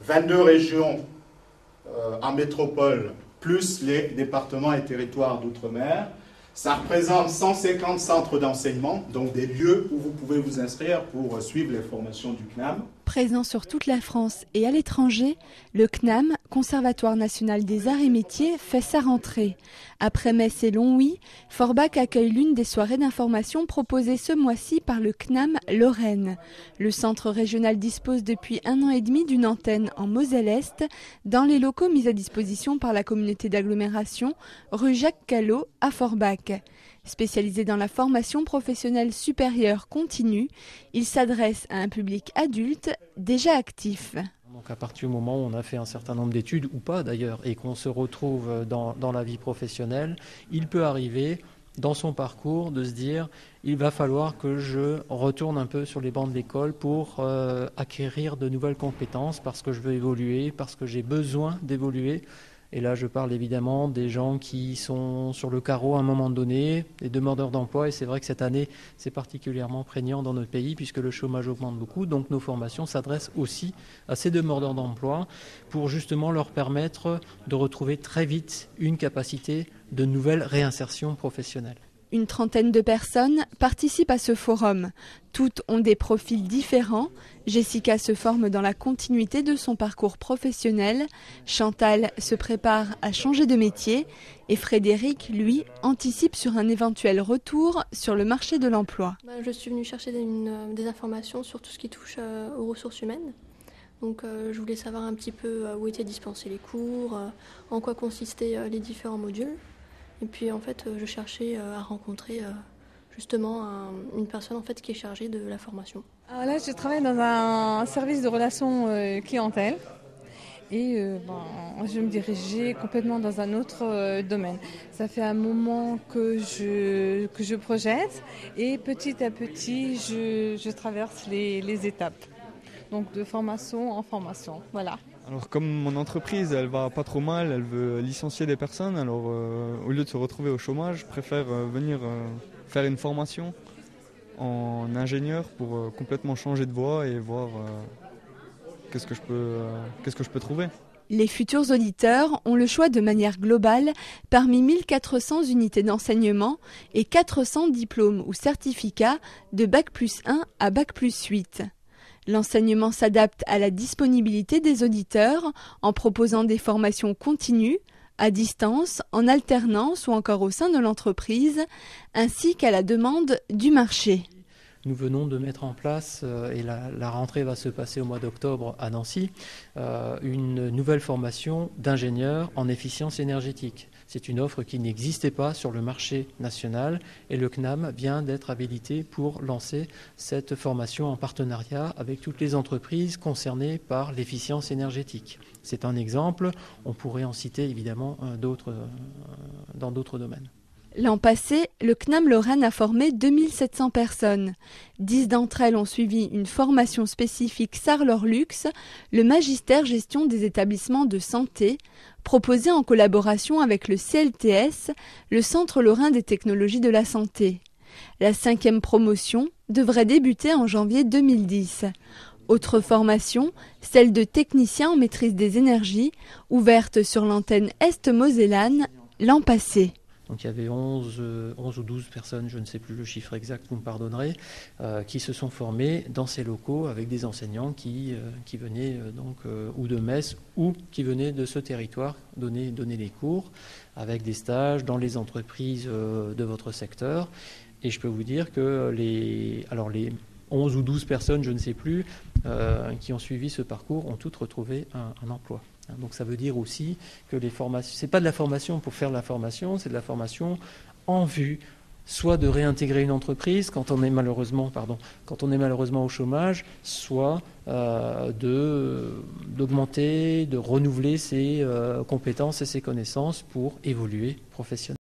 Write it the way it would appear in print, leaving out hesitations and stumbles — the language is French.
22 régions en métropole, plus les départements et territoires d'outre-mer. Ça représente 150 centres d'enseignement, donc des lieux où vous pouvez vous inscrire pour suivre les formations du CNAM. Présent sur toute la France et à l'étranger, le CNAM, Conservatoire national des arts et métiers, fait sa rentrée. Après Metz et Longwy, Forbach accueille l'une des soirées d'information proposées ce mois-ci par le CNAM Lorraine. Le centre régional dispose depuis 1 an et demi d'une antenne en Moselle-Est, dans les locaux mis à disposition par la communauté d'agglomération rue Jacques Callot à Forbach. Spécialisé dans la formation professionnelle supérieure continue, il s'adresse à un public adulte déjà actif. Donc à partir du moment où on a fait un certain nombre d'études, ou pas d'ailleurs, et qu'on se retrouve dans la vie professionnelle, il peut arriver dans son parcours de se dire il va falloir que je retourne un peu sur les bancs de l'école pour acquérir de nouvelles compétences parce que je veux évoluer, parce que j'ai besoin d'évoluer. Et là, je parle évidemment des gens qui sont sur le carreau à un moment donné, des demandeurs d'emploi. Et c'est vrai que cette année, c'est particulièrement prégnant dans notre pays puisque le chômage augmente beaucoup. Donc nos formations s'adressent aussi à ces demandeurs d'emploi pour justement leur permettre de retrouver très vite une capacité de nouvelle réinsertion professionnelle. Une trentaine de personnes participent à ce forum. Toutes ont des profils différents. Jessica se forme dans la continuité de son parcours professionnel. Chantal se prépare à changer de métier. Et Frédéric, lui, anticipe sur un éventuel retour sur le marché de l'emploi. Je suis venue chercher des informations sur tout ce qui touche aux ressources humaines. Donc je voulais savoir un petit peu où étaient dispensés les cours, en quoi consistaient les différents modules. Et puis en fait, je cherchais à rencontrer justement une personne en fait qui est chargée de la formation. Alors là, je travaille dans un service de relations clientèle et je me dirigeais complètement dans un autre domaine. Ça fait un moment que je projette et petit à petit, je traverse les étapes. Donc de formation en formation, voilà. Alors comme mon entreprise, elle va pas trop mal, elle veut licencier des personnes, alors au lieu de se retrouver au chômage, je préfère venir faire une formation en ingénieur pour complètement changer de voie et voir qu'est-ce que je peux trouver. Les futurs auditeurs ont le choix de manière globale parmi 1400 unités d'enseignement et 400 diplômes ou certificats de Bac+1 à Bac+8. L'enseignement s'adapte à la disponibilité des auditeurs en proposant des formations continues, à distance, en alternance ou encore au sein de l'entreprise, ainsi qu'à la demande du marché. Nous venons de mettre en place, et la rentrée va se passer au mois d'octobre à Nancy, une nouvelle formation d'ingénieur en efficience énergétique. C'est une offre qui n'existait pas sur le marché national et le CNAM vient d'être habilité pour lancer cette formation en partenariat avec toutes les entreprises concernées par l'efficience énergétique. C'est un exemple, on pourrait en citer évidemment d'autres dans d'autres domaines. L'an passé, le CNAM Lorraine a formé 2700 personnes. 10 d'entre elles ont suivi une formation spécifique Sarlor-Lux, le magistère gestion des établissements de santé, proposé en collaboration avec le CLTS, le Centre Lorrain des technologies de la santé. La 5e promotion devrait débuter en janvier 2010. Autre formation, celle de technicien en maîtrise des énergies, ouverte sur l'antenne Est-Mosellane l'an passé. Donc il y avait 11 ou 12 personnes, je ne sais plus le chiffre exact, vous me pardonnerez, qui se sont formées dans ces locaux avec des enseignants qui venaient ou de Metz ou qui venaient de ce territoire donner les cours avec des stages dans les entreprises de votre secteur. Et je peux vous dire que les 11 ou 12 personnes, je ne sais plus, qui ont suivi ce parcours ont toutes retrouvé un emploi. Donc ça veut dire aussi que les formations, c'est pas de la formation pour faire de la formation, c'est de la formation en vue soit de réintégrer une entreprise quand on est malheureusement au chômage, soit d'augmenter, de renouveler ses compétences et ses connaissances pour évoluer professionnellement.